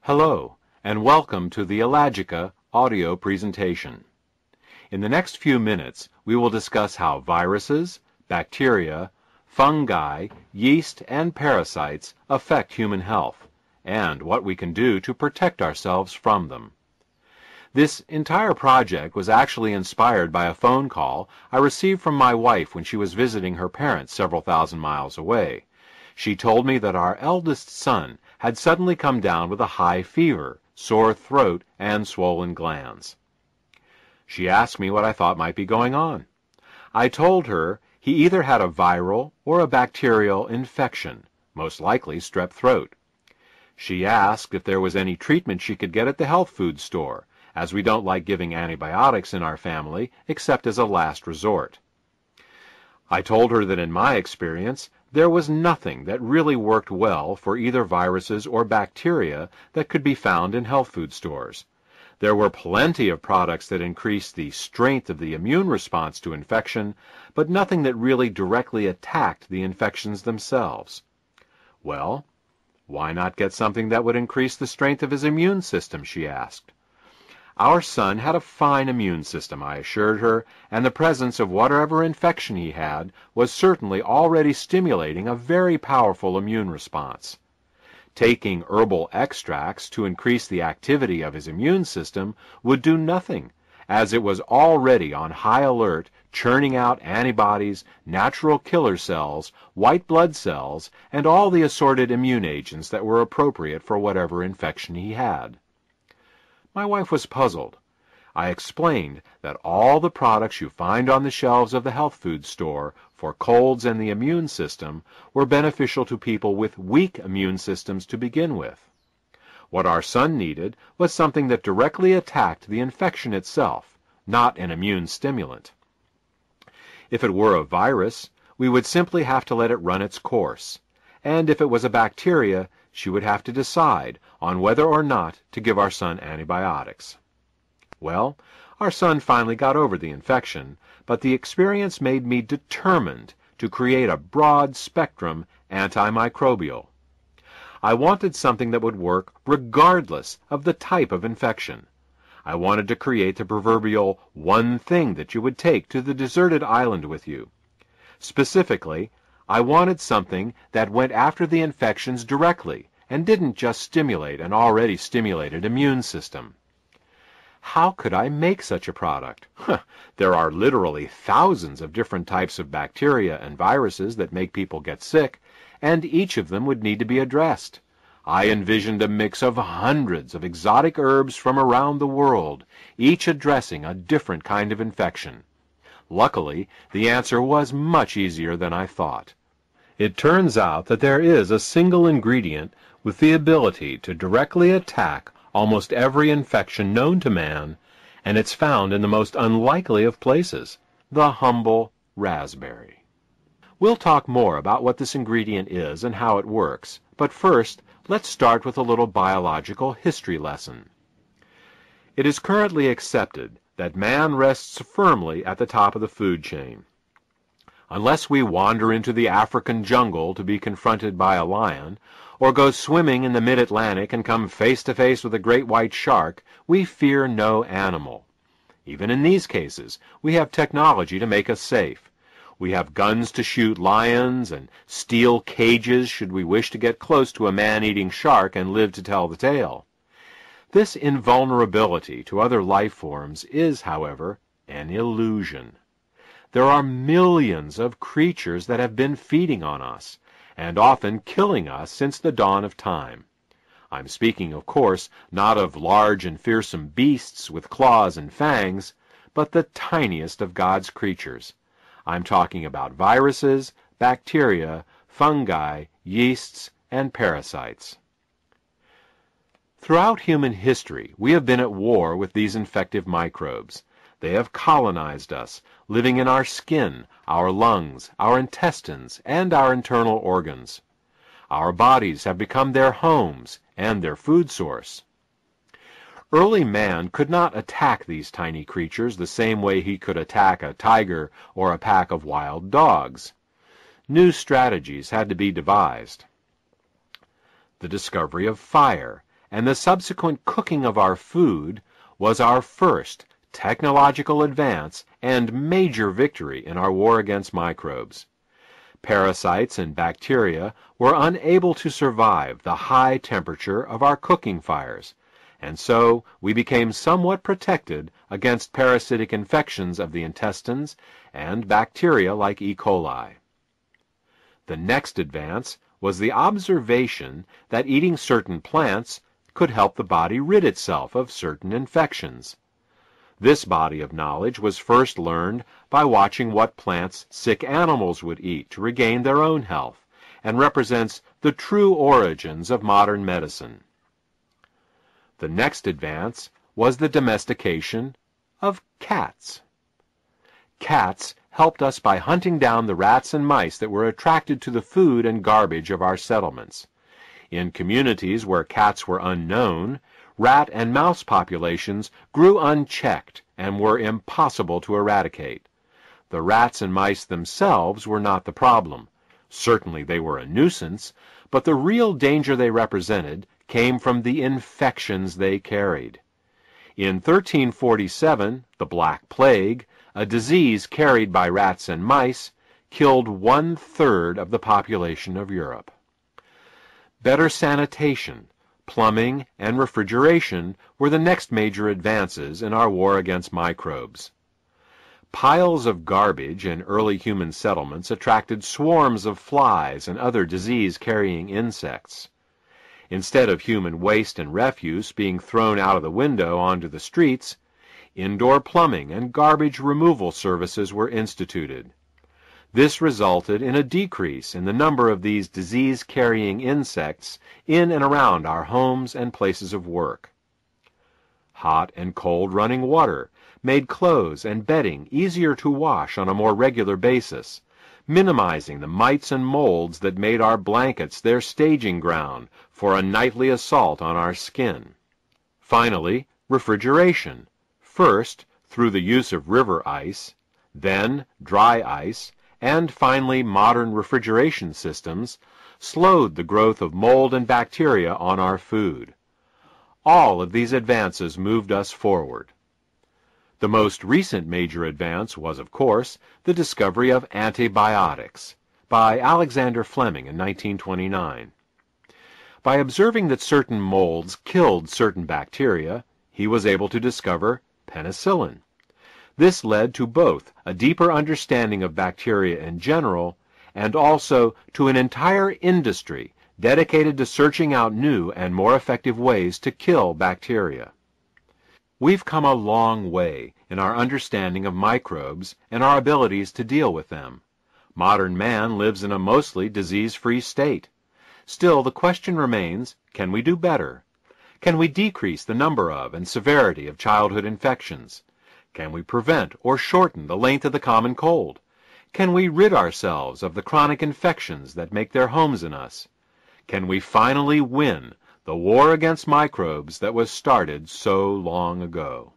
Hello, and welcome to the Ellagica audio presentation. In the next few minutes, we will discuss how viruses, bacteria, fungi, yeast, and parasites affect human health, and what we can do to protect ourselves from them. This entire project was actually inspired by a phone call I received from my wife when she was visiting her parents several thousand miles away. She told me that our eldest son had suddenly come down with a high fever, sore throat, and swollen glands. She asked me what I thought might be going on. I told her he either had a viral or a bacterial infection, most likely strep throat. She asked if there was any treatment she could get at the health food store, as we don't like giving antibiotics in our family except as a last resort. I told her that in my experience, there was nothing that really worked well for either viruses or bacteria that could be found in health food stores. There were plenty of products that increased the strength of the immune response to infection, but nothing that really directly attacked the infections themselves. Well, why not get something that would increase the strength of his immune system, she asked. Our son had a fine immune system, I assured her, and the presence of whatever infection he had was certainly already stimulating a very powerful immune response. Taking herbal extracts to increase the activity of his immune system would do nothing, as it was already on high alert, churning out antibodies, natural killer cells, white blood cells, and all the assorted immune agents that were appropriate for whatever infection he had. My wife was puzzled. I explained that all the products you find on the shelves of the health food store for colds and the immune system were beneficial to people with weak immune systems to begin with. What our son needed was something that directly attacked the infection itself, not an immune stimulant. If it were a virus, we would simply have to let it run its course, and if it was a bacteria, she would have to decide on whether or not to give our son antibiotics. Well, our son finally got over the infection, but the experience made me determined to create a broad-spectrum antimicrobial. I wanted something that would work regardless of the type of infection. I wanted to create the proverbial one thing that you would take to the deserted island with you. Specifically, I wanted something that went after the infections directly and didn't just stimulate an already stimulated immune system. How could I make such a product? There are literally thousands of different types of bacteria and viruses that make people get sick, and each of them would need to be addressed. I envisioned a mix of hundreds of exotic herbs from around the world, each addressing a different kind of infection. Luckily, the answer was much easier than I thought. It turns out that there is a single ingredient with the ability to directly attack almost every infection known to man, and it's found in the most unlikely of places, the humble raspberry. We'll talk more about what this ingredient is and how it works, but first, let's start with a little biological history lesson. It is currently accepted that man rests firmly at the top of the food chain. Unless we wander into the African jungle to be confronted by a lion, or go swimming in the mid-Atlantic and come face to face with a great white shark, we fear no animal. Even in these cases, we have technology to make us safe. We have guns to shoot lions and steel cages should we wish to get close to a man-eating shark and live to tell the tale. This invulnerability to other life forms is, however, an illusion. There are millions of creatures that have been feeding on us, and often killing us since the dawn of time. I'm speaking, of course, not of large and fearsome beasts with claws and fangs, but the tiniest of God's creatures. I'm talking about viruses, bacteria, fungi, yeasts, and parasites. Throughout human history, we have been at war with these infective microbes. They have colonized us, living in our skin, our lungs, our intestines, and our internal organs. Our bodies have become their homes and their food source. Early man could not attack these tiny creatures the same way he could attack a tiger or a pack of wild dogs. New strategies had to be devised. The discovery of fire and the subsequent cooking of our food was our first technological advance and major victory in our war against microbes. Parasites and bacteria were unable to survive the high temperature of our cooking fires, and so we became somewhat protected against parasitic infections of the intestines and bacteria like E. coli. The next advance was the observation that eating certain plants could help the body rid itself of certain infections. This body of knowledge was first learned by watching what plants sick animals would eat to regain their own health, and represents the true origins of modern medicine. The next advance was the domestication of cats. Cats helped us by hunting down the rats and mice that were attracted to the food and garbage of our settlements. In communities where cats were unknown, rat and mouse populations grew unchecked and were impossible to eradicate. The rats and mice themselves were not the problem. Certainly they were a nuisance, but the real danger they represented came from the infections they carried. In 1347, the Black Plague, a disease carried by rats and mice, killed 1/3 of the population of Europe. Better sanitation, plumbing, and refrigeration were the next major advances in our war against microbes. Piles of garbage in early human settlements attracted swarms of flies and other disease-carrying insects. Instead of human waste and refuse being thrown out of the window onto the streets, indoor plumbing and garbage removal services were instituted. This resulted in a decrease in the number of these disease-carrying insects in and around our homes and places of work. Hot and cold running water made clothes and bedding easier to wash on a more regular basis, minimizing the mites and molds that made our blankets their staging ground for a nightly assault on our skin. Finally, refrigeration, first through the use of river ice, then dry ice, and finally modern refrigeration systems, slowed the growth of mold and bacteria on our food. All of these advances moved us forward. The most recent major advance was, of course, the discovery of antibiotics by Alexander Fleming in 1929. By observing that certain molds killed certain bacteria, he was able to discover penicillin. This led to both a deeper understanding of bacteria in general and also to an entire industry dedicated to searching out new and more effective ways to kill bacteria. We've come a long way in our understanding of microbes and our abilities to deal with them. Modern man lives in a mostly disease-free state. Still, the question remains, can we do better? Can we decrease the number of and severity of childhood infections? Can we prevent or shorten the length of the common cold? Can we rid ourselves of the chronic infections that make their homes in us? Can we finally win the war against microbes that was started so long ago?